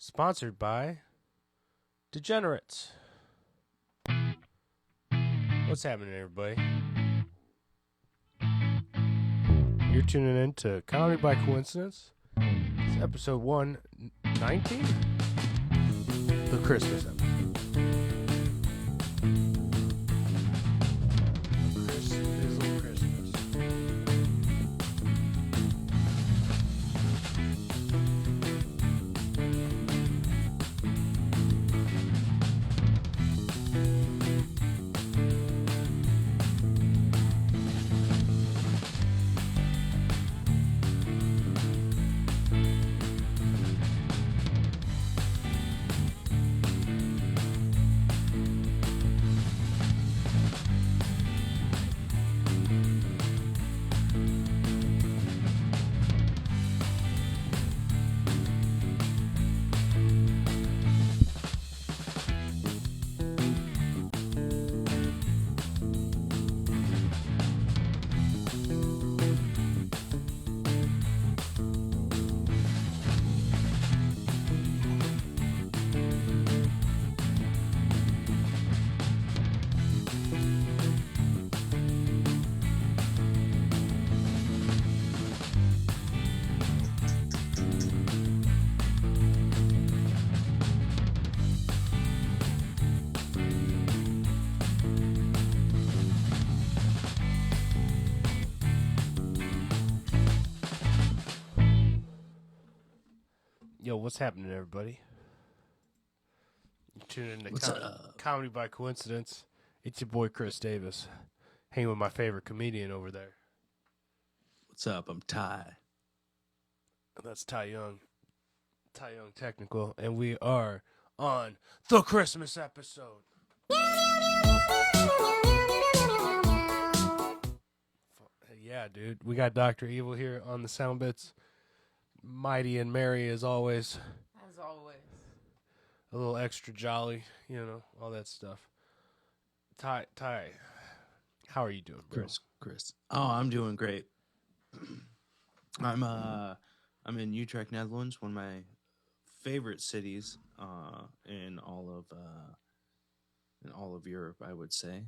Sponsored by Degenerates. What's happening, everybody? You're tuning in to Comedy by Coincidence. It's episode 119, the Christmas episode. Chrismizzle Christmas. Yo, what's happening, everybody? You're tuning in to Comedy by Coincidence. It's your boy, Chris Davis, hanging with my favorite comedian over there. What's up? I'm Ty. And that's Ty Young. Ty Young Technical. And we are on the Christmas episode. Yeah, dude. We got Dr. Evil here on the sound bits. Mighty and merry as always. As always. A little extra jolly, you know, all that stuff. Ty, how are you doing, bro? Chris. Oh, I'm doing great. I'm in Utrecht, Netherlands, one of my favorite cities in all of Europe, I would say.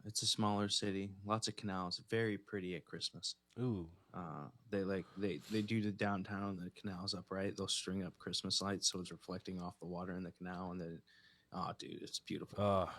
It's a smaller city, lots of canals, very pretty at Christmas. Ooh. They do the downtown, the canal's upright. They'll string up Christmas lights so it's reflecting off the water in the canal, and then, oh, dude, it's beautiful.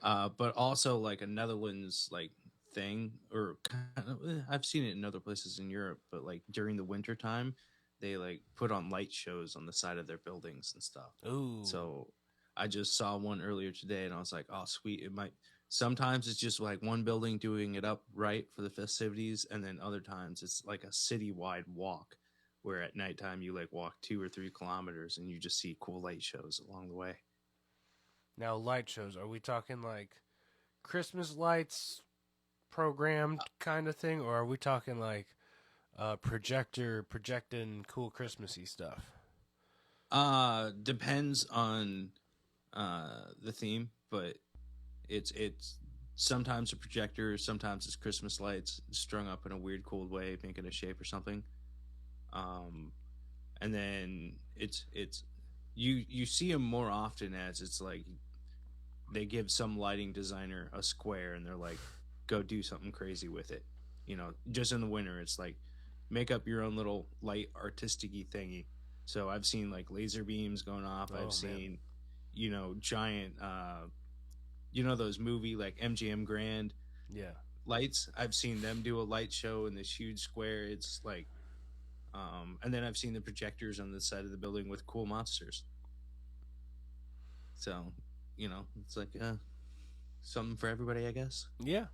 But also like a Netherlands like thing, or kind of, I've seen it in other places in Europe, but like during the winter time, they like put on light shows on the side of their buildings and stuff. Ooh. So I just saw one earlier today, and I was like, oh, sweet. It might. Sometimes it's just like one building doing it up right for the festivities, and then other times it's like a citywide walk where at nighttime you like walk 2 or 3 kilometers and you just see cool light shows along the way. Now, light shows, are we talking like Christmas lights programmed kind of thing, or are we talking like projecting cool Christmassy stuff? Depends on the theme, but it's sometimes a projector, sometimes it's Christmas lights strung up in a weird, cool way, making a shape or something. And then it's you see them more often as it's like they give some lighting designer a square and they're like, go do something crazy with it. You know, just in the winter, it's like make up your own little light artistic-y thingy. So I've seen like laser beams going off. I've seen, you know, giant, you know, those movie like MGM Grand lights. I've seen them do a light show in this huge square. It's like, and then I've seen the projectors on the side of the building with cool monsters. So, you know, it's like something for everybody, I guess. Yeah.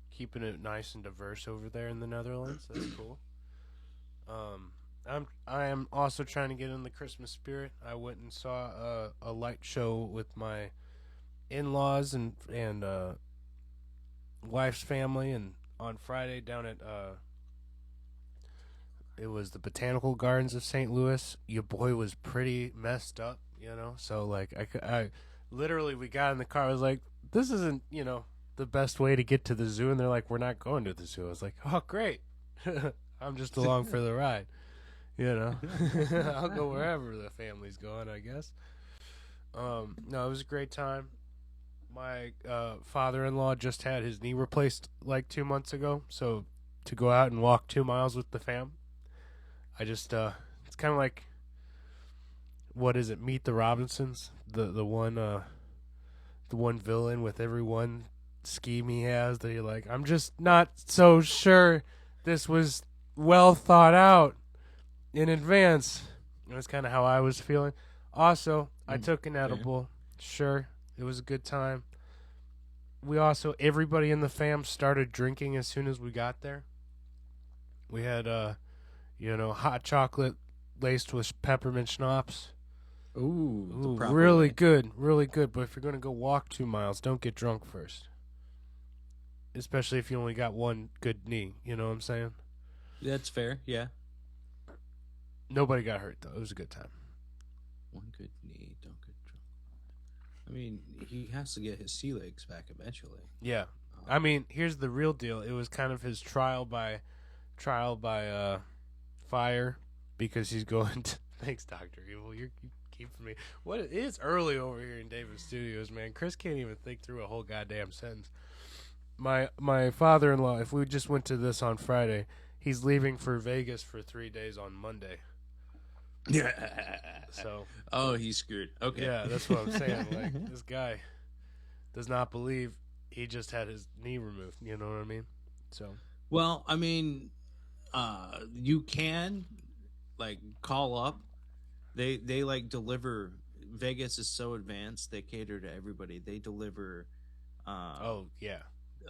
Keeping it nice and diverse over there in the Netherlands. That's cool. I am also trying to get in the Christmas spirit. I went and saw a light show with my in-laws and wife's family, and on Friday down at it was the Botanical Gardens of St. Louis. Your boy was pretty messed up, you know. So like I literally, we got in the car. I was like, this isn't, you know, the best way to get to the zoo, and they're like, we're not going to the zoo. I was like, oh great. I'm just along for the ride. You know, I'll go wherever the family's going, I guess. No, it was a great time. My father-in-law just had his knee replaced like 2 months ago, so to go out and walk 2 miles with the fam, I just it's kind of like what is it? Meet the Robinsons, the one villain with every one scheme he has that you're like, I'm just not so sure this was well thought out in advance. That's kind of how I was feeling. Also, I took an Fair. edible. Sure, it was a good time. We also everybody in the fam started drinking as soon as we got there. We had hot chocolate laced with peppermint schnapps. Ooh, the Ooh, proper really way. good, really good. But if you're gonna go walk 2 miles, don't get drunk first. Especially if you only got one good knee. You know what I'm saying? That's fair. Yeah. Nobody got hurt though. It was a good time. One good knee, don't get drunk. I mean, he has to get his sea legs back eventually. Yeah. I mean, here's the real deal. It was kind of his trial by fire because he's going to. Thanks, Doctor Evil. You keeping me. What it is early over here in David Studios, man. Chris can't even think through a whole goddamn sentence. My father-in-law. If we just went to this on Friday, he's leaving for Vegas for 3 days on Monday. Yeah. So. Oh, he's screwed. Okay. Yeah, that's what I'm saying. Like this guy does not believe he just had his knee removed. You know what I mean? So. Well, I mean, you can like call up. They like deliver. Vegas is so advanced; they cater to everybody. They deliver Oh yeah.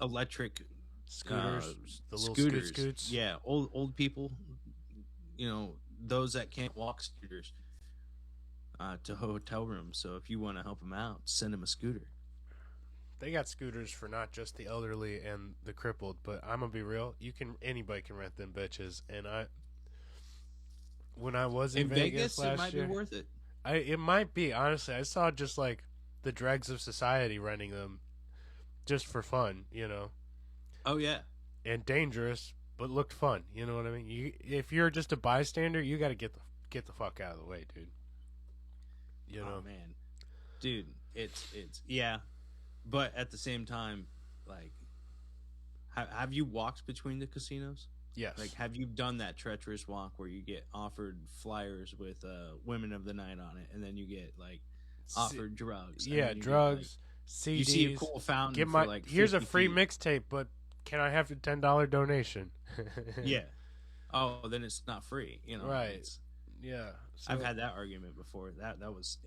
electric Scooters, the little scooters. scoots. Yeah, old people. You know, those that can't walk scooters to hotel rooms. So if you want to help them out, send them a scooter. They got scooters for not just the elderly and the crippled, but I'm gonna be real. Anybody can rent them bitches. And when I was in In Vegas Vegas, it last might be year, worth it. it might be honestly. I saw just like the dregs of society renting them just for fun, Oh yeah. and dangerous, but looked fun. You know what I mean? If you're just a bystander, you got to get the fuck out of the way, dude. You know? Oh man, dude, it's yeah, but at the same time, like, have you walked between the casinos? Yes. Like, have you done that treacherous walk where you get offered flyers with "Women of the Night" on it, and then you get like offered drugs? And Yeah, then you get, like, drugs, CDs. you see a cool fountain Get for my like here's a 50 free feet. mixtape, but can I have a $10 donation? Yeah. Oh, then it's not free. You know. Right. It's, Yeah. So, I've had that argument before. That was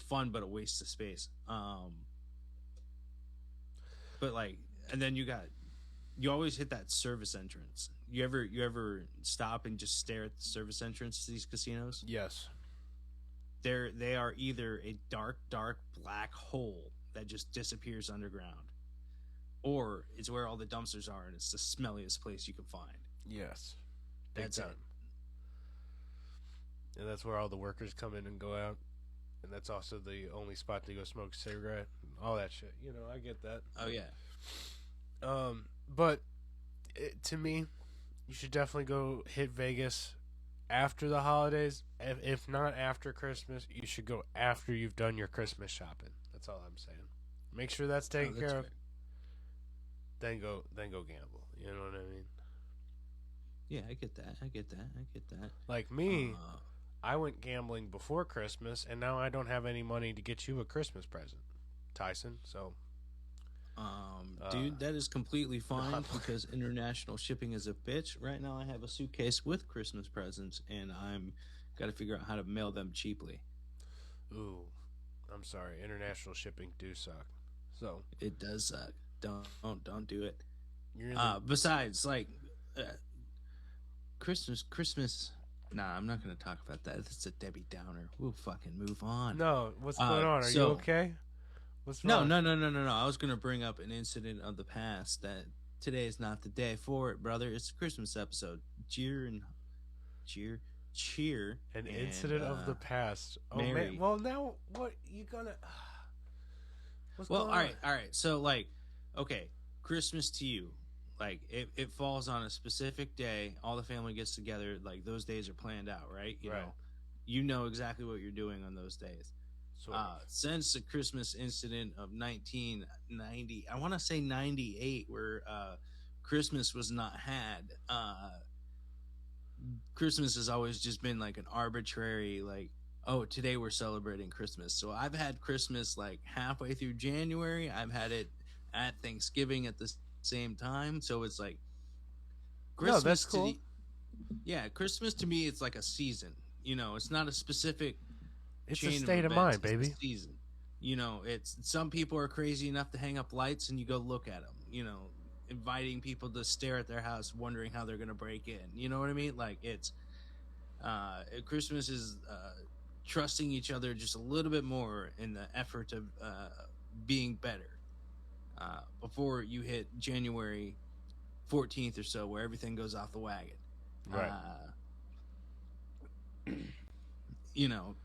fun, but a waste of space. But like, and then you always hit that service entrance. You ever stop and just stare at the service entrance to these casinos? yes. They are either a dark black hole that just disappears underground, or it's where all the dumpsters are and it's the smelliest place you can find. Yes. Big That's time. it. And that's where all the workers come in and go out. And that's also the only spot to go smoke a cigarette. All that shit. I get that. Oh yeah. But to me, you should definitely go hit Vegas after the holidays. If not after Christmas, you should go after you've done your Christmas shopping. That's all I'm saying. Make sure that's taken That's care of. fair. Then go gamble. You know what I mean? Yeah, I get that. I get that. I get that. Like me, Uh, I went gambling before Christmas, and now I don't have any money to get you a Christmas present, Tyson. So, dude, that is completely fine I'm- because international shipping is a bitch. Right now, I have a suitcase with Christmas presents, and I'm got to figure out how to mail them cheaply. ooh, I'm sorry. International shipping do suck. So It does suck. Don't do it. you're in the, Besides, like, Christmas. Nah, I'm not gonna talk about that. That's a Debbie Downer. We'll fucking move on. no. What's going on? Are you so- okay? What's No, wrong? no. I was gonna bring up an incident of the past that today is not the day for it, brother. It's a Christmas episode. Cheer. An and, incident of the past. Oh Mary. man. Well, now what you gonna? What's Well, going on? all right. So, like, okay, Christmas to you. like it falls on a specific day. All the family gets together. Like those days are planned out, right? Right. You know exactly what you're doing on those days. Sort of. Since the Christmas incident of 1990, I want to say 98, where Christmas was not had. Christmas has always just been like an arbitrary, like, oh, today we're celebrating Christmas. So I've had Christmas like halfway through January. I've had it at Thanksgiving at the same time. So it's like No, that's Christmas to cool. the yeah, Christmas to me it's like a season. It's not a specific It's a chain of state of events. mind, It's a baby. season. It's some people are crazy enough to hang up lights and you go look at them. Inviting people to stare at their house, wondering how they're gonna break in. You know what I mean? Like Christmas is trusting each other just a little bit more in the effort of being better. Before you hit January 14th or so, where everything goes off the wagon. Right.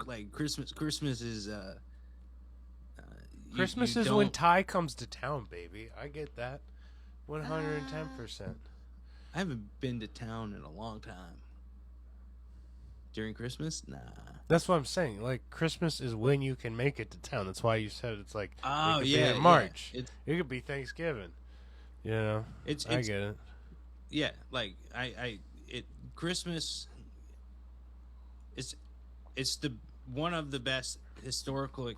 Like Christmas is Christmas you is when don't. Ty comes to town, baby. I get that. 110%. I haven't been to town in a long time. During Christmas, nah. That's what I'm saying. Like, Christmas is when you can make it to town. That's why you said it's like, it Oh could yeah, be in March. It's It could be Thanksgiving. You know? it's I it's get it. yeah. Like Christmas. It's it's the one of the best historical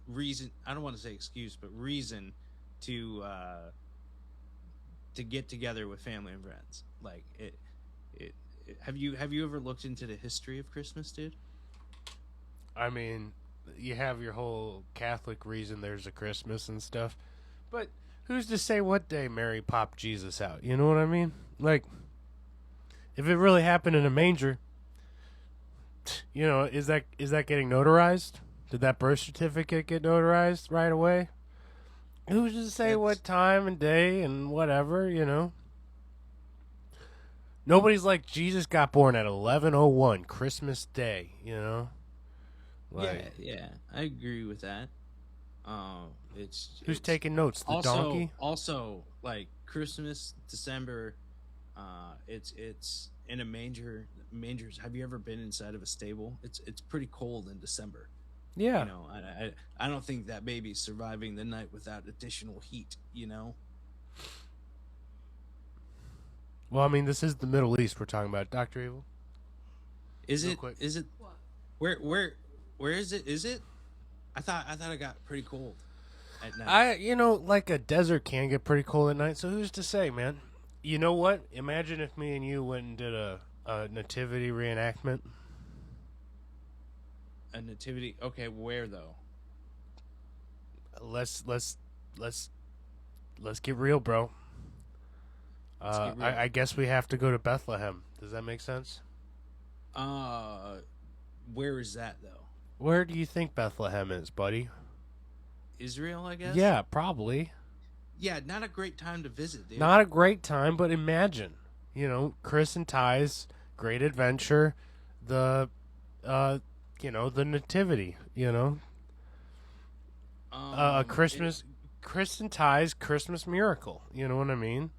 reason. I don't want to say excuse, but reason to to get together with family and friends. Like it have you ever looked into the history of Christmas, dude? I mean, you have your whole Catholic reason there's a Christmas and stuff. But who's to say what day Mary popped Jesus out? You know what I mean? Like, if it really happened in a manger, is that getting notarized? Did that birth certificate get notarized right away? Who's to say That's what time and day and whatever? Nobody's like Jesus got born at 11:01 Christmas Day. Like, yeah. I agree with that. who's It's taking notes? The donkey? also like Christmas, December. It's in a manger. Mangers. Have you ever been inside of a stable? It's pretty cold in December. Yeah. I don't think that baby's surviving the night without additional heat. Well, I mean, this is the Middle East we're talking about, Doctor Evil. Is Real it? quick. Is it? What? Where is it? Is it? I thought it got pretty cold at night. Like a desert can get pretty cold at night. So who's to say, man? You know what? Imagine if me and you went and did a nativity reenactment. A nativity. Okay, where though? Let's get real, bro. Let's get real. I guess we have to go to Bethlehem. Does that make sense? Where is that though? Where do you think Bethlehem is, buddy? Israel, I guess. Yeah, probably. Yeah, not a great time to visit, dude. Not a great time, but imagine, Chris and Ty's great adventure, the nativity, a Christmas, Chris and Ty's Christmas miracle. You know what I mean?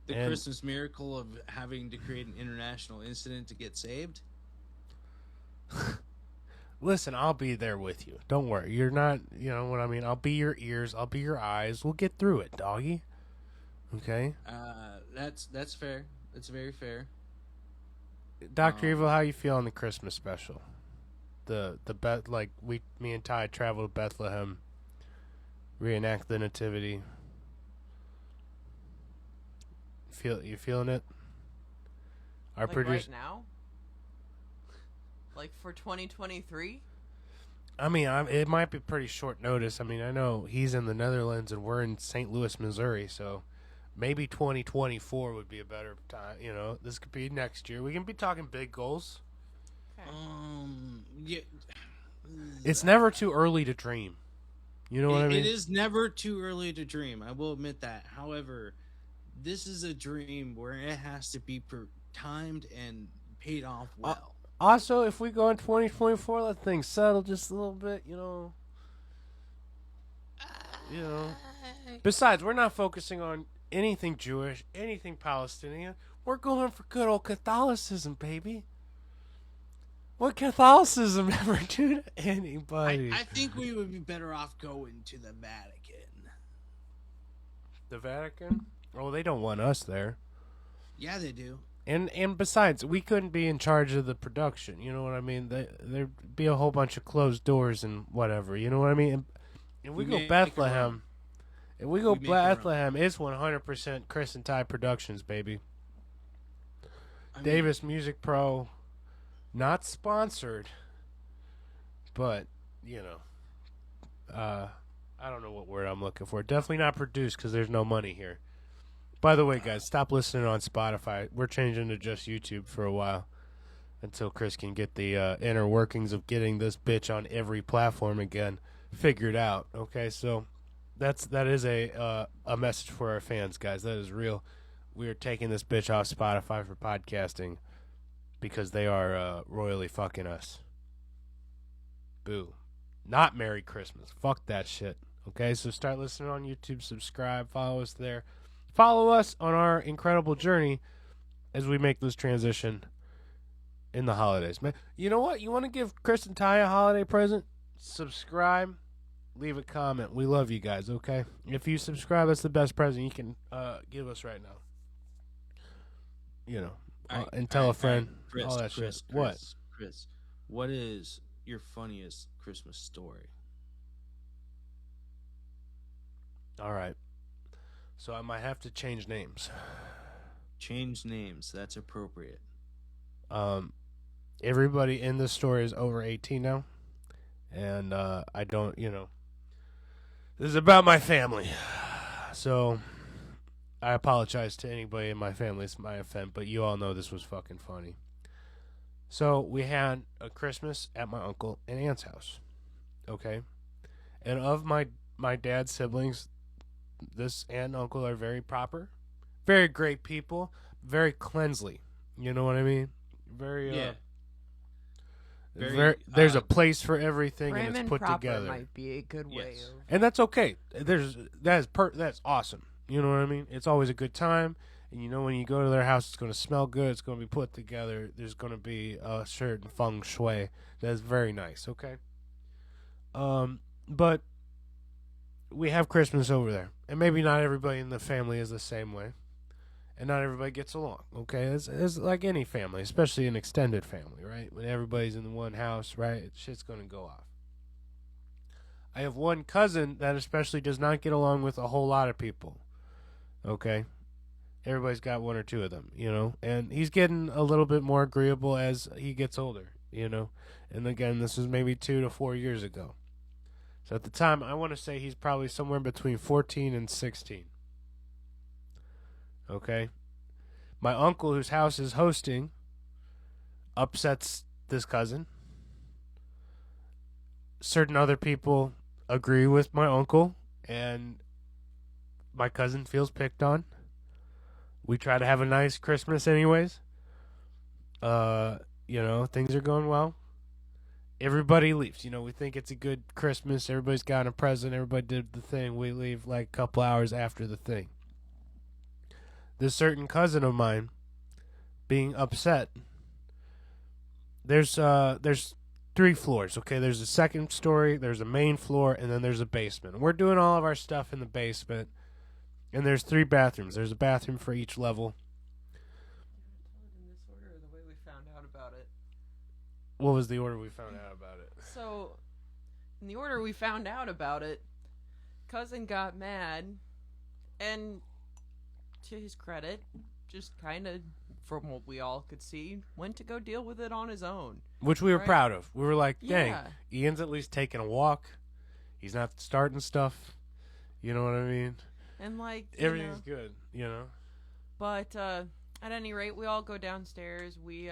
The And- Christmas miracle of having to create an international incident to get saved. Listen, I'll be there with you. Don't worry. You're not, you know what I mean? I'll be your ears. I'll be your eyes. We'll get through it, doggy. Okay? That's fair. That's very fair. Dr. Evil, how you feel on the Christmas special? Me and Ty travel to Bethlehem, reenact the nativity. You feeling it? Our Like producer. right now? Like for 2023? I mean, it might be pretty short notice. I mean, I know he's in the Netherlands and we're in St. Louis, Missouri, so maybe 2024 would be a better time. This could be next year. We can be talking big goals. Okay. Yeah. It's never too early to dream. You know what I mean? It is never too early to dream. I will admit that. However, this is a dream where it has to be timed and paid off well. Also, if we go in 2024, let things settle just a little bit, Besides, we're not focusing on anything Jewish, anything Palestinian. We're going for good old Catholicism, baby. What Catholicism ever do to anybody? I think we would be better off going to the Vatican. The Vatican? Oh, they don't want us there. Yeah, they do. And besides, we couldn't be in charge of the production. You know what I mean? There'd be a whole bunch of closed doors and whatever. You know what I mean? And we go make Bethlehem. If we go We make our own. Bethlehem, it's 100% Chris and Ty Productions, baby. I mean, Davis Music Pro, not sponsored, but you know, I don't know what word I'm looking for. Definitely not produced because there's no money here. By the way, guys, stop listening on Spotify. We're changing to just YouTube for a while until Chris can get the inner workings of getting this bitch on every platform again figured out. Okay, so that is a message for our fans, guys. That is real. We are taking this bitch off Spotify for podcasting because they are royally fucking us. Boo. Not Merry Christmas. Fuck that shit. Okay, so start listening on YouTube, subscribe, follow us there. Follow us on our incredible journey as we make this transition in the holidays. Man, you know what? You want to give Chris and Ty a holiday present? Subscribe, leave a comment. We love you guys, okay? If you subscribe, that's the best present you can give us right now. You know, and tell a friend, Chris, all that Chris, shit. What? Chris, what is your funniest Christmas story? All right. So I might have to change names. Change names. That's appropriate. Everybody in this story is over 18 now. And I don't, you know. This is about my family. So I apologize to anybody in my family. It's my offense, but you all know this was fucking funny. So we had a Christmas at my uncle and aunt's house. Okay? And of my dad's siblings, this aunt and uncle are very proper, very great people, very cleansly. You know what I mean? Very, Yeah. there's a place for everything, Prim and it's and put proper together, might be a good way Yes. of. and that's okay. That's awesome. You know what I mean? It's always a good time, and you know when you go to their house, it's going to smell good. It's going to be put together. There's going to be a certain feng shui that's very nice. Okay. But we have Christmas over there, and maybe not everybody in the family is the same way, and not everybody gets along. Okay, it's like any family, especially an extended family, right? When everybody's in the one house, right? Shit's gonna go off. I have one cousin that especially does not get along with a whole lot of people. Okay, everybody's got one or two of them, you know, and he's getting a little bit more agreeable as he gets older, you know. And again, this was maybe 2 to 4 years ago. So at the time, I want to say he's probably somewhere between 14 and 16. Okay? My uncle, whose house is hosting, upsets this cousin. Certain other people agree with my uncle, and my cousin feels picked on. We try to have a nice Christmas anyways. You know, things are going well. Everybody leaves. You know, we think it's a good Christmas. Everybody's gotten a present. Everybody did the thing. We leave like a couple hours after the thing. This certain cousin of mine being upset. There's 3 floors. Okay, there's a second story, there's a main floor, and then there's a basement. We're doing all of our stuff in the basement, and there's 3 bathrooms. There's a bathroom for each level. In this order, or the way we found out about it. What was the order we found out about it? So, in the order we found out about it, cousin got mad, and to his credit, just kind of, from what we all could see, went to go deal with it on his own. Which we were Right. proud of. We were like, dang, Yeah. Ian's at least taking a walk. He's not starting stuff. You know what I mean? And like, you Everything's know, good, you know? but at any rate, we all go downstairs. We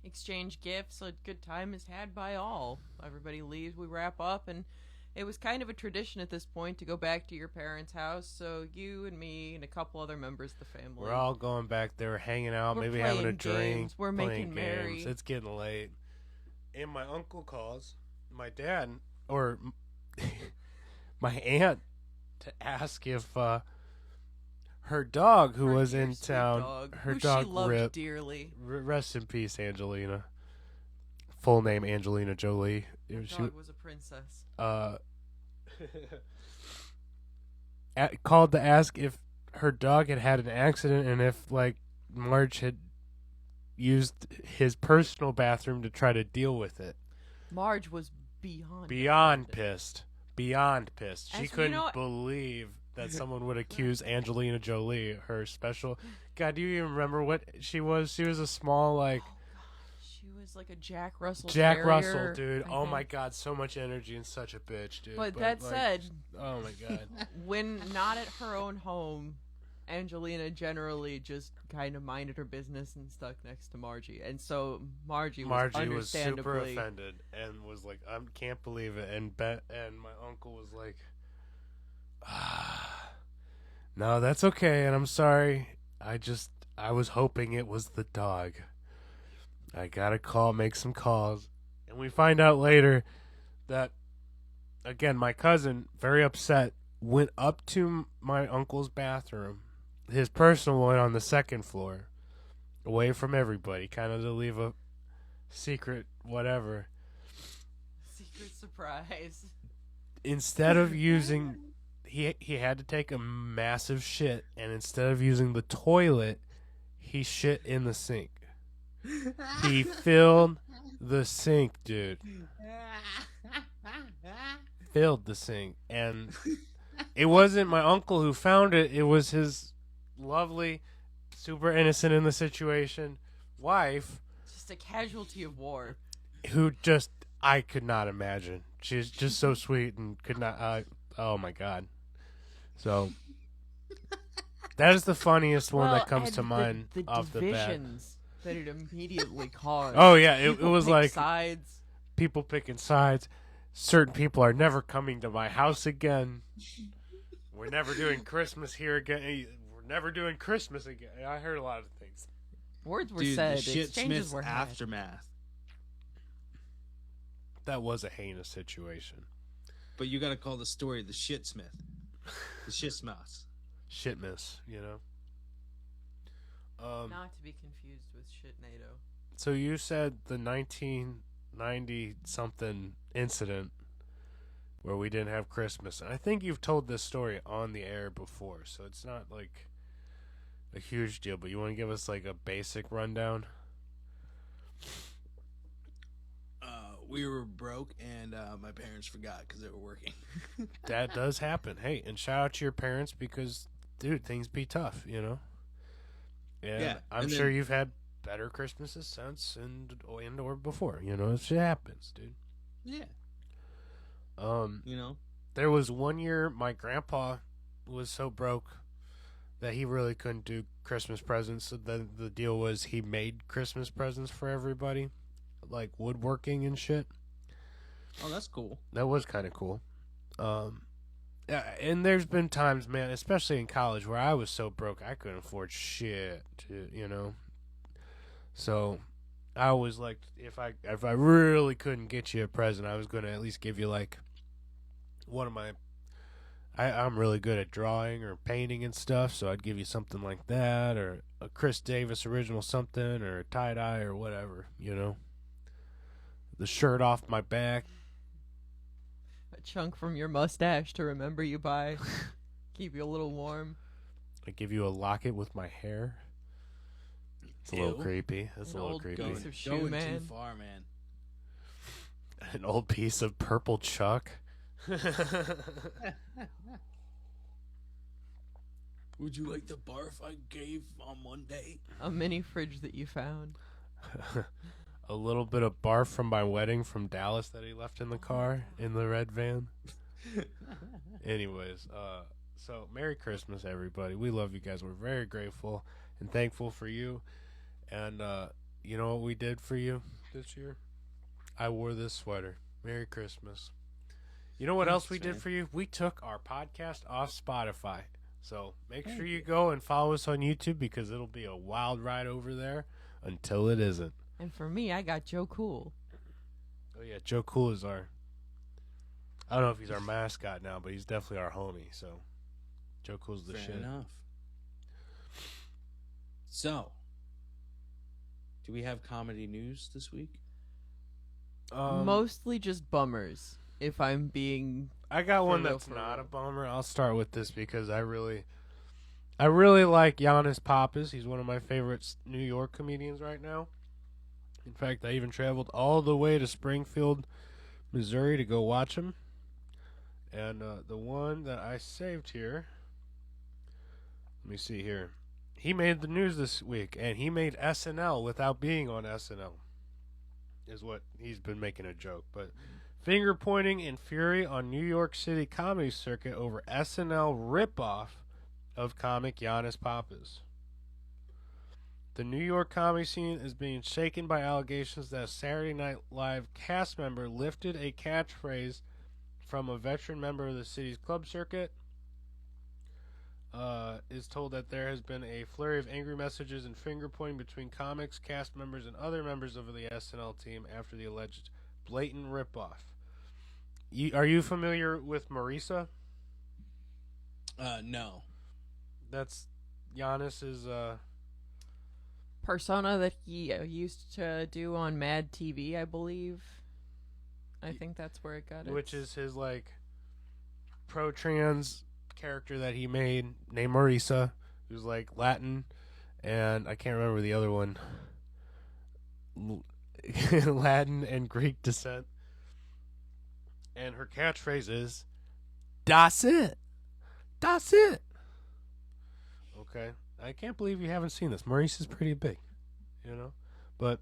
exchange gifts. A good time is had by all. Everybody leaves. We wrap up, and it was kind of a tradition at this point to go back to your parents' house. So you and me and a couple other members of the family. We're all going back there, hanging out, We're maybe having a playing drink. games. We're playing making merry. games. It's getting late. And my uncle calls my dad, or my aunt, to ask if her dog, who Her was dear in sweet town, dog, her who dog she loved Rip. dearly. Rest in peace, Angelina. Full name Angelina Jolie. That She dog was a princess. uh called to ask if her dog had had an accident and if like Marge had used his personal bathroom to try to deal with it. Marge was beyond offended. Pissed. Beyond pissed. She As- you couldn't know- believe that someone would accuse Angelina Jolie, her special. God, do you even remember what she was? She was a small like Oh god, she was like a Jack Russell. Jack Terrier, Russell, dude. I Oh my think. god, so much energy and such a bitch, dude. But that like, said, oh my god. when not at her own home, Angelina generally just kind of minded her business and stuck next to Margie, and so Margie was was super understandably offended and was like, "I can't believe it." And and my uncle was like, "No, that's okay, and I'm sorry. I was hoping it was the dog. I gotta make some calls." And we find out later that, again, my cousin, very upset, went up to my uncle's bathroom, his personal one on the second floor, away from everybody, kind of to leave a secret whatever. secret surprise. Instead of using, he had to take a massive shit, and instead of using the toilet, he shit in the sink. He filled the sink, dude. Filled the sink, and it wasn't my uncle who found it. It was his lovely, super innocent in the situation wife, Just a casualty of war. who just I could not imagine. She's just so sweet and could not. Oh my god! So that is the funniest one that comes and to mind the off the bat. divisions that it immediately caused. Oh yeah, it People was pick like sides. people picking sides. Certain people are never coming to my house again. We're never doing Christmas here again. We're never doing Christmas again. I heard a lot of things. Words were Dude, said. the shit Exchanges Smith were had. aftermath. That was a heinous situation. But you got to call the story the shit Smith. The shit Smiths. Shit miss, you know. Not to be confused with shit NATO. So you said the 1990 something incident where we didn't have Christmas. And I think you've told this story on the air before, so it's not like a huge deal, but you want to give us like a basic rundown? We were broke and my parents forgot because they were working. That does happen. Hey, and shout out to your parents because, dude, things be tough, you know? And Yeah, I'm and sure then- you've had better Christmases since and or before, you know? Shit happens, dude. Yeah. You know? There was one year my grandpa was so broke that he really couldn't do Christmas presents. So the deal was he made Christmas presents for everybody, like woodworking and shit. Oh, that's cool. That was kind of cool. Yeah, and there's been times, man, especially in college, where I was so broke I couldn't afford shit, you know. So I always liked if I really couldn't get you a present, I was going to at least give you like one of my. I'm really good at drawing or painting and stuff, so I'd give you something like that, or a Chris Davis original something, or a tie dye or whatever, you know. The shirt off my back. A chunk from your mustache to remember you by. Keep you a little warm. I give you a locket with my hair. It's a little Ew. creepy. That's An a little old creepy. piece of shoe, Going man. too far, man. An old piece of purple Chuck. Would you like the barf I gave on Monday? A mini fridge that you found. A little bit of barf from my wedding from Dallas that he left in the car in the red van. Anyways, so Merry Christmas, everybody. We love you guys. We're very grateful and thankful for you. And you know what we did for you this year? I wore this sweater. Merry Christmas. You know what else we did man. for you? We took our podcast off Spotify. So make sure you go and follow us on YouTube because it'll be a wild ride over there until it isn't. And for me, I got Joe Cool. Oh yeah, Joe Cool is our. I don't know if he's our mascot now, but he's definitely our homie. So, Joe Cool's the Fair shit. enough. So, do we have comedy news this week? Mostly just bummers, if I'm being I got one real, that's for not real. a bummer. I'll start with this because I really like Giannis Papas. He's one of my favorite New York comedians right now. In fact, I even traveled all the way to Springfield, Missouri to go watch him. And the one that I saved here, let me see here. He made the news this week, and he made SNL without being on SNL, is what he's been making a joke. But finger pointing and fury on New York City comedy circuit over SNL ripoff of comic Giannis Papas. The New York comedy scene is being shaken by allegations that a Saturday Night Live cast member lifted a catchphrase from a veteran member of the city's club circuit. Is told that there has been a flurry of angry messages and finger pointing between comics, cast members, and other members of the SNL team after the alleged blatant ripoff. Are you familiar with Marisa? No. That's Giannis's. Persona that he used to do on Mad TV, I believe. I think that's where it got it. Which is his like pro-trans character that he made named Marisa, who's like Latin, and I can't remember the other one. Latin and Greek descent. And her catchphrase is "Das it. Das it." Okay. I can't believe you haven't seen this. Maurice is pretty big, you know? But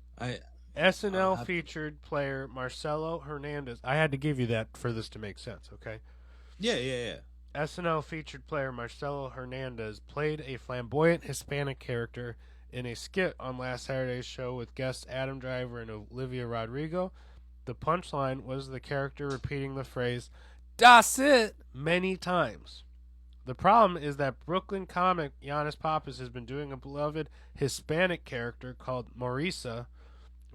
SNL featured player Marcelo Hernandez. I had to give you that for this to make sense, okay? Yeah. SNL featured player Marcelo Hernandez played a flamboyant Hispanic character in a skit on last Saturday's show with guests Adam Driver and Olivia Rodrigo. The punchline was the character repeating the phrase, "Das it," many times. The problem is that Brooklyn comic Giannis Papas has been doing a beloved Hispanic character called Marisa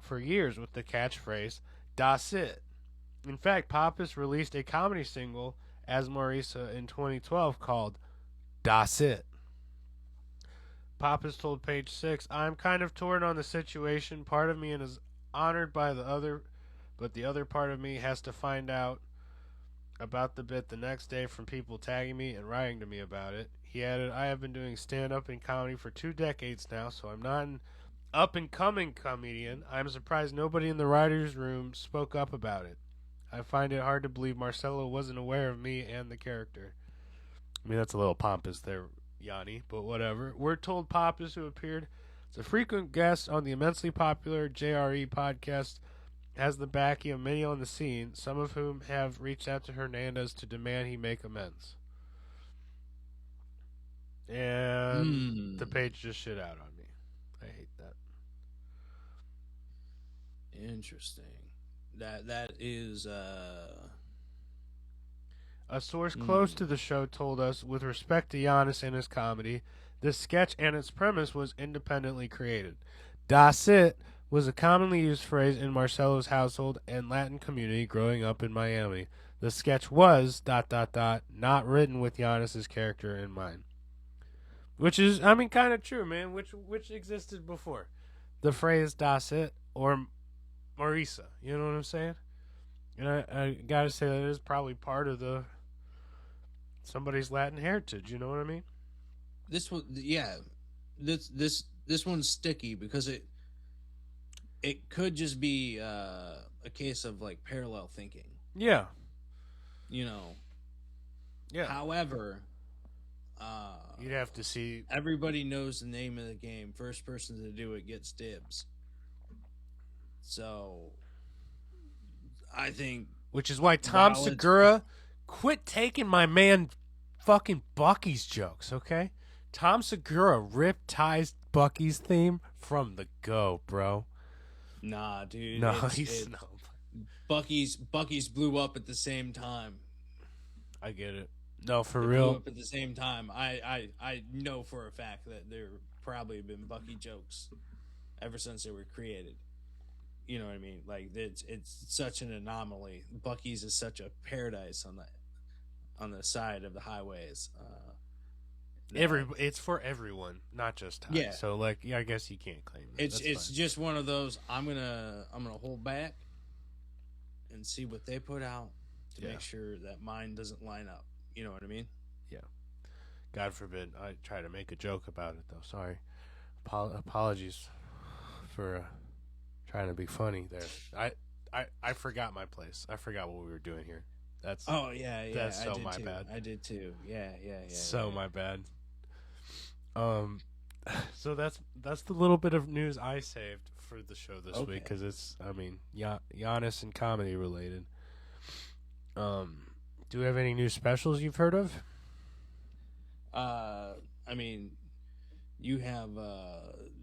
for years with the catchphrase, "Das it." In fact, Papas released a comedy single as Marisa in 2012 called "Das it." Papas told Page Six, "I'm kind of torn on the situation. Part of me is honored by the other, but the other part of me has to find out about the bit the next day from people tagging me and writing to me about it." He added, "I have been doing stand-up and comedy for 2 decades now, so I'm not an up-and-coming comedian. I'm surprised nobody in the writer's room spoke up about it. I find it hard to believe Marcelo wasn't aware of me and the character." I mean, that's a little pompous there, Yanni, but whatever. We're told Papas, who appeared as a frequent guest on the immensely popular JRE podcast, has the backing of many on the scene, some of whom have reached out to Hernandez to demand he make amends. And the page just shit out on me. I hate that. Interesting. That is A source close to the show told us, with respect to Giannis and his comedy, this sketch and its premise was independently created. Das it was a commonly used phrase in Marcelo's household and Latin community growing up in Miami. The sketch was ... not written with Giannis's character in mind. Which is, I mean, kind of true, man. Which existed before? The phrase "das it" or Marisa. You know what I'm saying? And I gotta say that is probably part of somebody's Latin heritage. You know what I mean? this one. Yeah, this one's sticky because it could just be a case of like parallel thinking. Yeah. You know. Yeah. However, You'd have to see. everybody knows the name of the game. First person to do it gets dibs. So, I think Which is why Tom While it's- Segura quit taking my man fucking Bucky's jokes, okay? Tom Segura ripped Ty's Bucky's theme from the go, bro. nah, dude. No, it's- he's it's- no. Bucky's blew up at the same time. I get it. No, for They real. blew up at the same time. I know for a fact that there probably have been Bucky jokes ever since they were created. You know what I mean? Like it's such an anomaly. Bucky's is such a paradise on the side of the highways. It's for everyone, not just Ty. Yeah. So like, yeah, I guess you can't claim that. It's That's fine. just one of those. I'm gonna hold back and see what they put out to make sure that mine doesn't line up. You know what I mean? God forbid I try to make a joke about it though. Sorry. Apologies for trying to be funny there. I forgot my place. I forgot what we were doing here. That's Oh yeah. That's I so did my too. bad. I did too. Yeah. so my bad. So that's the little bit of news I saved for the show this week because it's Giannis and comedy related. Do we have any new specials you've heard of? I mean, you have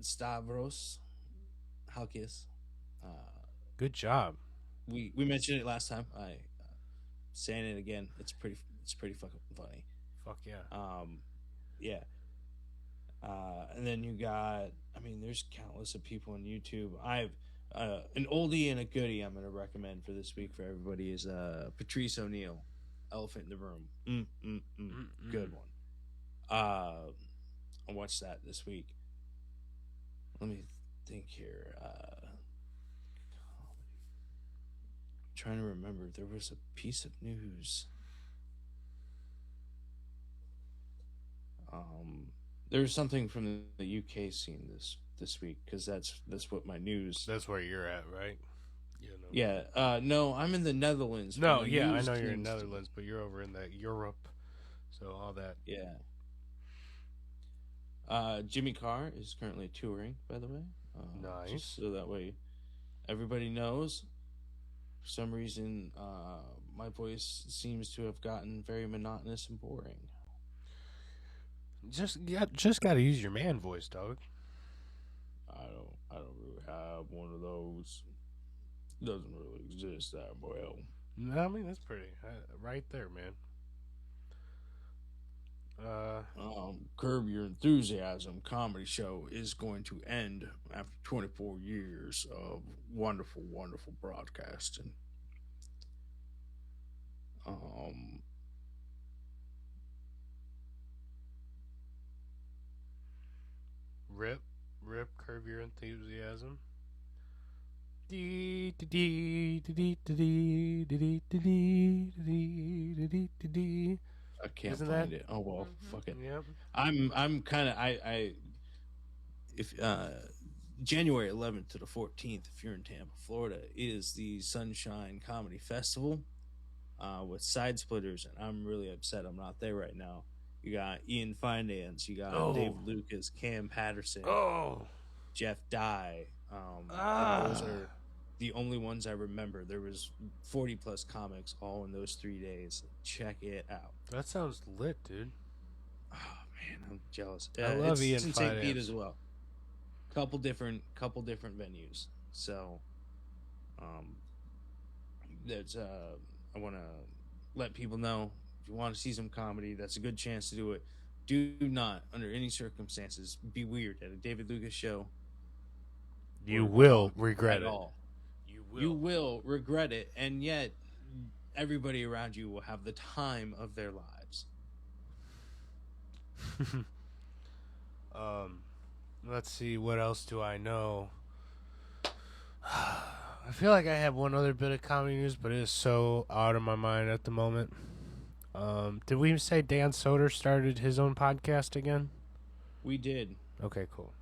Stavros Halkis. Good job. We mentioned it last time. Saying it again. It's pretty fucking funny. Fuck yeah. Yeah. And then you got. I mean, there's countless of people on YouTube. I've an oldie and a goodie. I'm going to recommend for this week for everybody is Patrice O'Neal, Elephant in the Room. Good one. I watched that this week. Let me think here. Trying to remember, there was a piece of news. There was something from the UK scene this week because that's what my news. That's where you're at, right? Yeah. No, I'm in the Netherlands. No, yeah, I know you're in Netherlands, but you're over in that Europe, so all that. Yeah. Jimmy Carr is currently touring, by the way. Nice. Just so that way everybody knows. For some reason, my voice seems to have gotten very monotonous and boring. Just got to use your man voice, dog. I don't really have one of those. Doesn't really exist that well. No, I mean that's pretty right there, man. Curb Your Enthusiasm comedy show is going to end after 24 years of wonderful, wonderful broadcasting. Rip, Curb Your Enthusiasm. I can't Isn't find that- it. Oh well, fuck it. Yep. I'm kind of if January 11th to the 14th, if you're in Tampa, Florida, is the Sunshine Comedy Festival with Side Splitters, and I'm really upset I'm not there right now. You got Ian Finance, you got Dave Lucas, Cam Patterson, Jeff Dye. Those are the only ones I remember. There was 40 plus comics all in those 3 days. Check it out. That sounds lit, dude. Oh man, I'm jealous. I love it's Ian in St. Finance. Pete as well. Couple different venues. So, that's I want to let people know if you want to see some comedy, that's a good chance to do it. Do not, under any circumstances, be weird at a David Lucas show. You will regret at it. all. You You will regret it, and yet everybody around you will have the time of their lives. Let's see, what else do I know? I feel like I have one other bit of comedy news, but it is so out of my mind at the moment. Did we say Dan Soder started his own podcast again? We did. Okay, cool.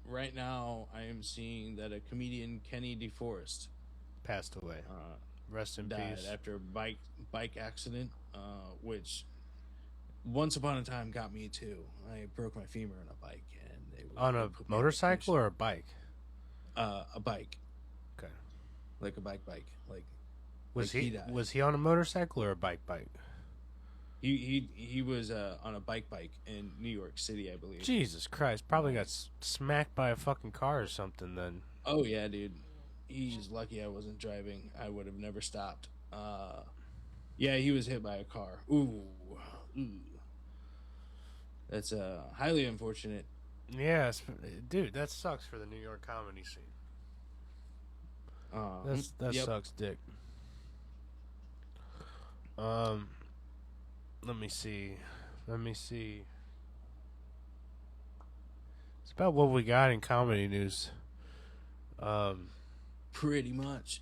Right now, I am seeing that a comedian, Kenny DeForest, Passed away. Rest in died peace. after a bike accident, which once upon a time got me too. I broke my femur on a bike, and On a put me on motorcycle or a bike? a bike, Okay. like a bike, like Was Like, he he died. was he on a motorcycle or a bike? he was on a bike in New York City, I believe. Jesus Christ! Probably got smacked by a fucking car or something. Then Oh yeah, dude. He's lucky I wasn't driving. I would have never stopped. Yeah, he was hit by a car. Ooh. That's highly unfortunate. yeah, dude, that sucks for the New York comedy scene. That Yep. sucks, dick. Um, let me see. It's about what we got in comedy news. Um, Pretty much.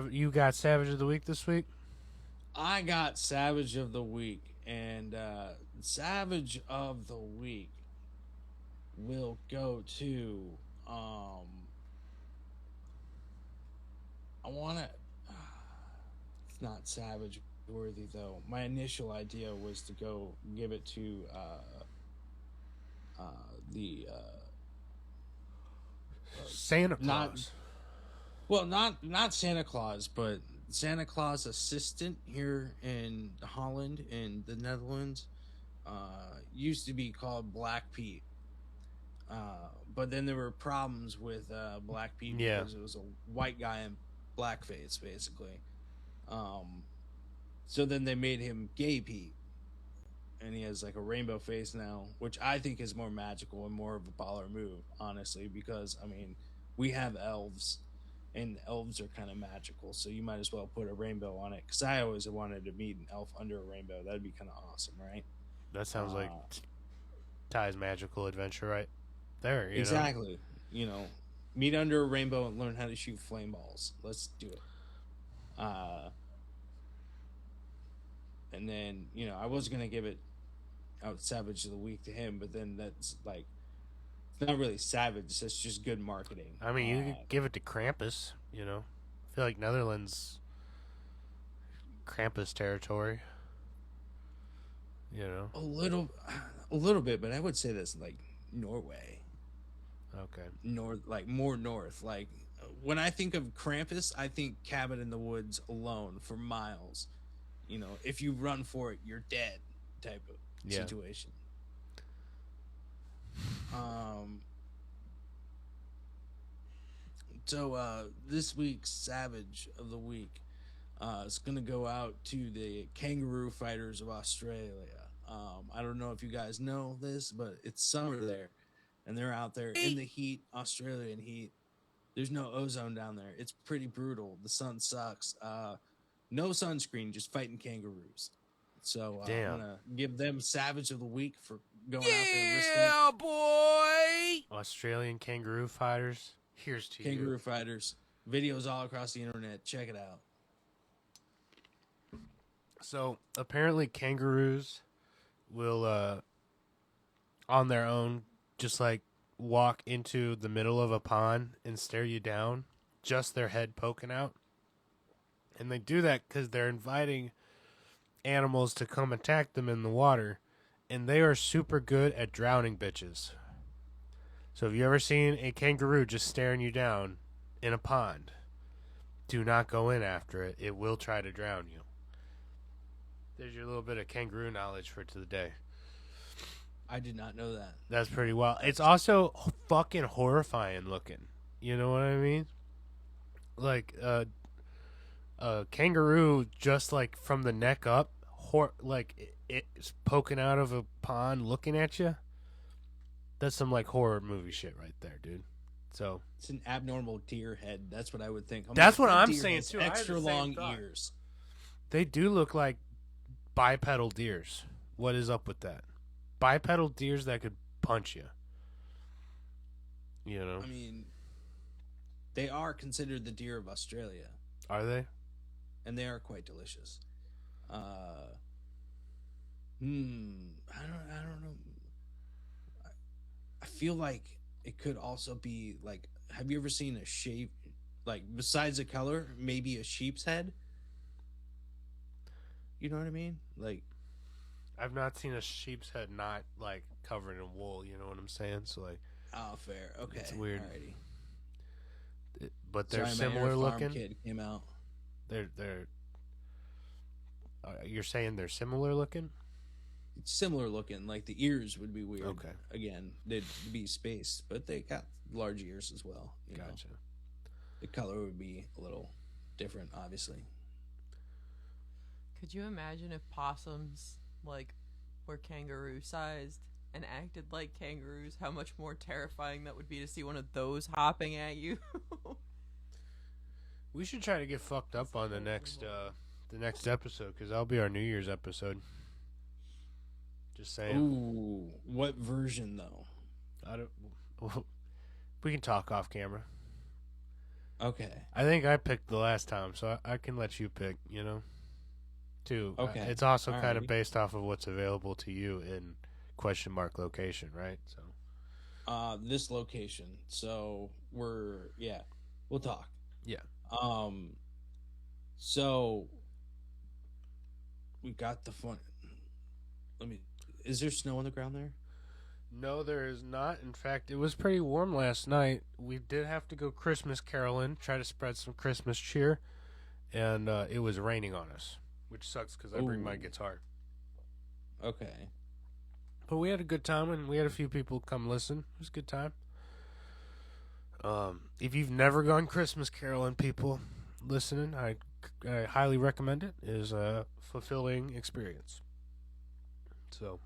You got Savage of the Week this week? I got Savage of the Week, and Savage of the Week will go to I want to. It's not Savage worthy though. My initial idea was to go give it to the Santa not Claus. well, not Santa Claus, but Santa Claus assistant here in Holland in the Netherlands. Used to be called Black Pete. But then there were problems with Black Pete Yeah. because it was a white guy in blackface, basically. So then they made him Gay Pete, and he has like a rainbow face now, which I think is more magical and more of a baller move, honestly. Because I mean, we have elves, and elves are kind of magical, so you might as well put a rainbow on it. Because I always wanted to meet an elf under a rainbow. That'd be kind of awesome, right? That sounds like Ty's magical adventure right there. You Exactly. You know, meet under a rainbow and learn how to shoot flame balls. Let's do it. And then, you know, I was going to give it out Savage of the Week to him, but then that's like, it's not really savage. That's just good marketing. I mean, you could give it to Krampus. You know, I feel like Netherlands, Krampus territory. You know, a little bit, but I would say that's like Norway. okay. North, like more north. Like when I think of Krampus, I think cabin in the woods alone for miles. You know, if you run for it, you're dead type of situation. So this week's Savage of the Week is going to go out to the kangaroo fighters of Australia. I don't know if you guys know this, but it's summer there, and they're out there in the heat, Australian heat. There's no ozone down there. It's pretty brutal. The sun sucks. No sunscreen, just fighting kangaroos. So I'm gonna give them Savage of the Week for going out there and risking it. Yeah, boy. Australian kangaroo fighters. Here's to Kangaroo you. fighters. Videos all across the internet. Check it out. So apparently, kangaroos will, on their own, just like walk into the middle of a pond and stare you down, just their head poking out. And they do that because they're inviting animals to come attack them in the water, and they are super good at drowning bitches. So have you ever seen a kangaroo just staring you down in a pond? Do not go in after it. It will try to drown you. There's your little bit of kangaroo knowledge for today. I did not know that. That's pretty wild. It's also fucking horrifying looking. You know what I mean? Like, a kangaroo just like from the neck up, it's poking out of a pond looking at you. That's some like horror movie shit right there, dude. So it's an abnormal deer head. That's what I would think. That's what I'm deer saying has too. I had the Extra same long thought. ears. They do look like bipedal deers. What is up with that? Bipedal deers that could punch you. You know? I mean, they are considered the deer of Australia, Are they? and they are quite delicious. I don't know. I feel like it could also be like. Have you ever seen a shape, like besides the color, maybe a sheep's head? You know what I mean? Like, I've not seen a sheep's head not like covered in wool. You know what I'm saying? So like, oh, fair. Okay, it's weird. Alrighty. But they're Sorry, my similar Air Farm looking. Kid came out. They're. You're saying they're similar looking? It's similar looking. Like the ears would be weird. Okay. Again, they'd be spaced, but they got large ears as well. You know? Gotcha. The color would be a little different, obviously. Could you imagine if possums like were kangaroo sized and acted like kangaroos? How much more terrifying that would be to see one of those hopping at you. We should try to get fucked up on the next the next episode because that'll be our New Year's episode. Just saying. Ooh, what version though? I don't. We can talk off camera. Okay. I think I picked the last time, so I can let you pick. You know, too. Okay. It's also kind of Alrighty. based off of what's available to you in question mark location, right? So. This location. So we'll talk. Yeah. So we got the fun. Is there snow on the ground there? No, there is not. In fact, it was pretty warm last night. We did have to go Christmas caroling, try to spread some Christmas cheer, and it was raining on us, which sucks because I bring my Ooh. guitar. Okay. But we had a good time, and we had a few people come listen. It was a good time. If you've never gone Christmas caroling, people listening, I highly recommend it. It is a fulfilling experience. So,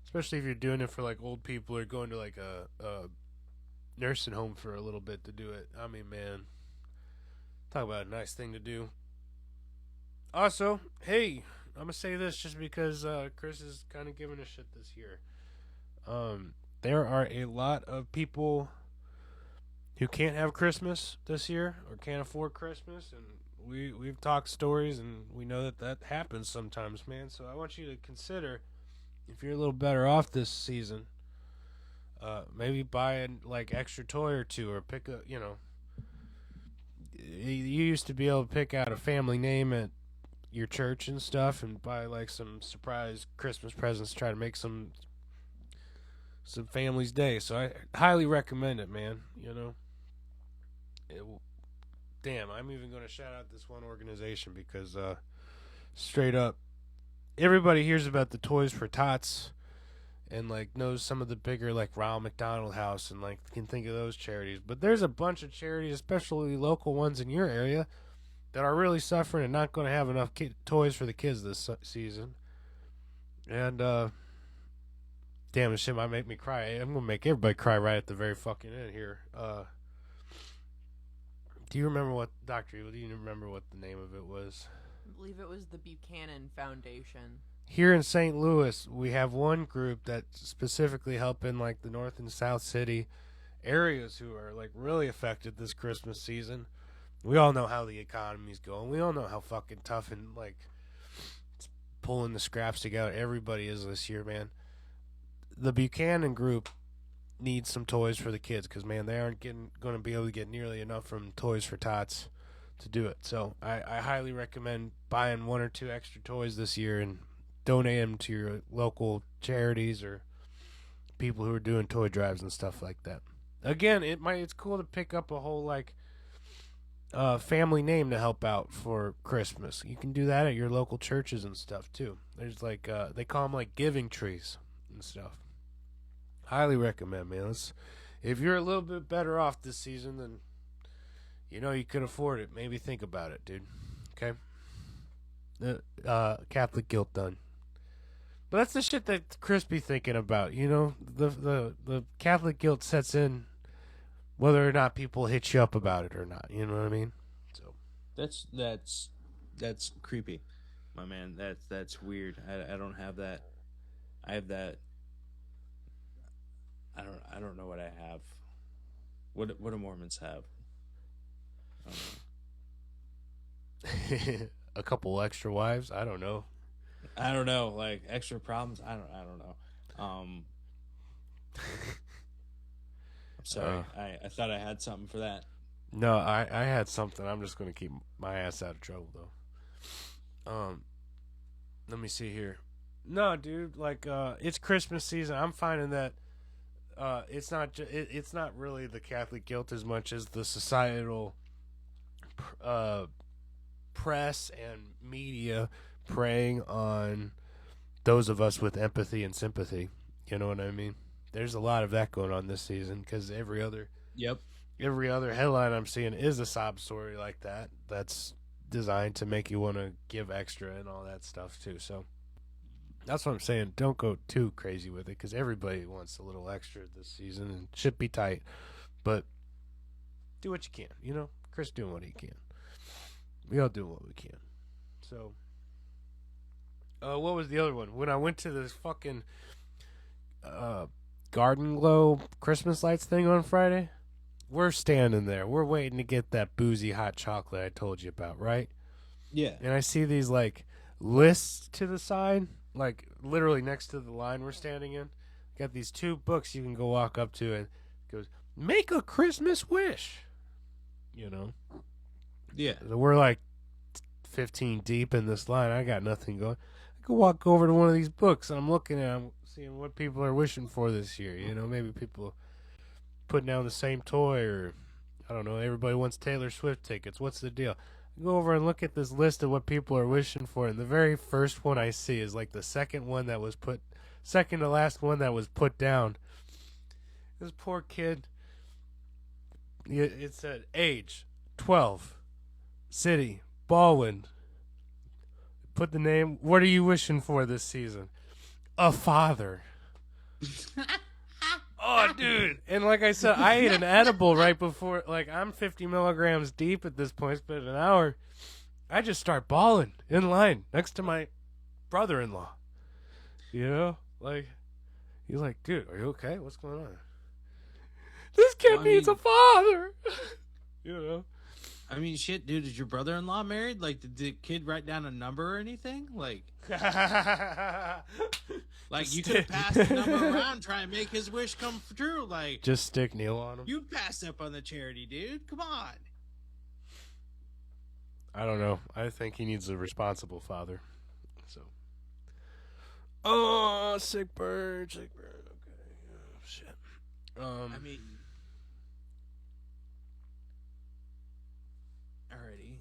especially if you're doing it for like old people or going to like a nursing home for a little bit to do it. I mean, man, talk about a nice thing to do. Also, hey, I'm gonna say this just because Chris is kind of giving a shit this year. There are a lot of people who can't have Christmas this year or can't afford Christmas, and we've talked stories, and we know that happens sometimes, man. So I want you to consider if you're a little better off this season, maybe buy a like extra toy or two, or pick a you used to be able to pick out a family name at your church and stuff, and buy like some surprise Christmas presents, try to make some family's day. So I highly recommend it, man. Damn, I'm even going to shout out this one organization because straight up, everybody hears about the Toys for Tots and like knows some of the bigger like Ronald McDonald House and like can think of those charities. But there's a bunch of charities, especially local ones in your area, that are really suffering and not going to have enough toys for the kids this season. And damn, this shit might make me cry. I'm going to make everybody cry right at the very fucking end here. Do you remember what, Dr. Evil, do you remember what the name of it was? I believe it was the Buchanan Foundation. Here in St. Louis, we have one group that specifically helping like the North and South City areas who are like really affected this Christmas season. We all know how the economy's going. We all know how fucking tough and like pulling the scraps together everybody is this year, man. The Buchanan group needs some toys for the kids because, man, they aren't going to be able to get nearly enough from Toys for Tots to do it. So I highly recommend buying one or two extra toys this year and donate them to your local charities or people who are doing toy drives and stuff like that. Again, it's cool to pick up a whole like family name to help out for Christmas. You can do that at your local churches and stuff too. There's like they call them like giving trees and stuff. Highly recommend, man. If you're a little bit better off this season, then you could afford it. Maybe think about it, dude. Okay. Catholic guilt done. But that's the shit that Chris be thinking about. The Catholic guilt sets in whether or not people hit you up about it or not. You know what I mean? So That's creepy, my man. That's weird. I don't have that. I have that. I don't know what I have. What do Mormons have? a couple extra wives. I don't know. I don't know, like extra problems. I don't know. I'm sorry. I thought I had something for that. No, I had something. I'm just gonna keep my ass out of trouble though. Let me see here. No, dude, like it's Christmas season. I'm finding that it's not really the Catholic guilt as much as the societal press and media preying on those of us with empathy and sympathy. You know what I mean? There's a lot of that going on this season because every other headline I'm seeing is a sob story like that. That's designed to make you want to give extra and all that stuff too. So that's what I'm saying. Don't go too crazy with it because everybody wants a little extra this season and should be tight. But do what you can. Chris doing what he can. We all do what we can. So, what was the other one? When I went to this fucking Garden Glow Christmas lights thing on Friday, we're standing there. We're waiting to get that boozy hot chocolate I told you about, right? Yeah. And I see these like lists to the side, like literally next to the line we're standing in. Got these 2 books you can go walk up to, and it goes, "Make a Christmas wish." You know, Yeah. we're like 15 deep in this line. I got nothing going. I could walk over to one of these books, and I'm looking at them, seeing what people are wishing for this year. You know, maybe people putting down the same toy, or I don't know. Everybody wants Taylor Swift tickets. What's the deal? I go over and look at this list of what people are wishing for, and the very first one I see is like the second to last one that was put down. This poor kid. It said age 12, city Baldwin. Put the name. What are you wishing for this season? A father. Oh, dude. And like I said, I ate an edible right before. Like, I'm 50 milligrams deep at this point. It's been an hour. I just start bawling in line next to my brother-in-law. You know? Like, he's like, dude, are you okay? What's going on? This kid needs a father. You know? I mean, shit, dude, is your brother-in-law married? Like, did the kid write down a number or anything? Like you could pass the number around, try and make his wish come true. Like, just stick Neil on him. You passed up on the charity, dude. Come on. I don't know. I think he needs a responsible father. So. Oh, sick bird. Okay. Oh, shit. I mean, alrighty.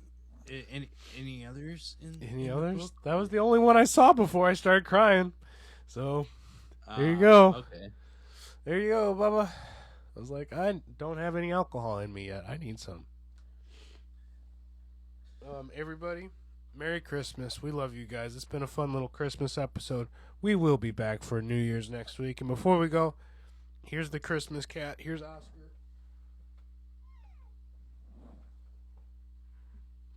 Any others? Any in others? The book? That was the only one I saw before I started crying. So, there you go. Okay. There you go, Bubba. I was like, I don't have any alcohol in me yet. I need some. Everybody, Merry Christmas. We love you guys. It's been a fun little Christmas episode. We will be back for New Year's next week. And before we go, here's the Christmas cat. Here's Oscar.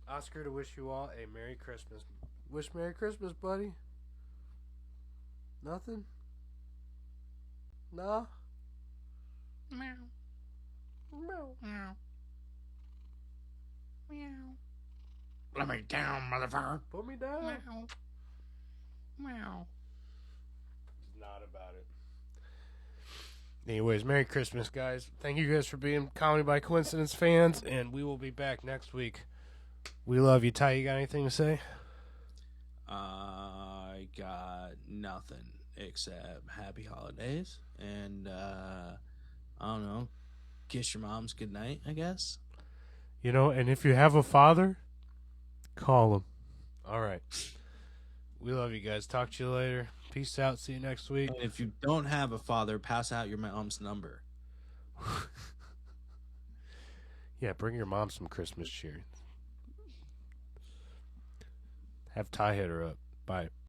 Oscar to wish you all a Merry Christmas. Wish Merry Christmas, buddy. Nothing? Nah? Meow. Meow. Meow. Meow. Let me down, motherfucker. Put me down. Meow. Meow. Not about it. Anyways, Merry Christmas, guys. Thank you guys for being Comedy by Coincidence fans, and we will be back next week. We love you. Ty, you got anything to say? I got nothing except happy holidays and I don't know, kiss your moms goodnight, I guess. You know, and if you have a father, call him. All right. We love you guys. Talk to you later. Peace out. See you next week. And if you don't have a father, pass out your mom's number. Yeah, bring your mom some Christmas cheer. Have Ty hit her up. Bye.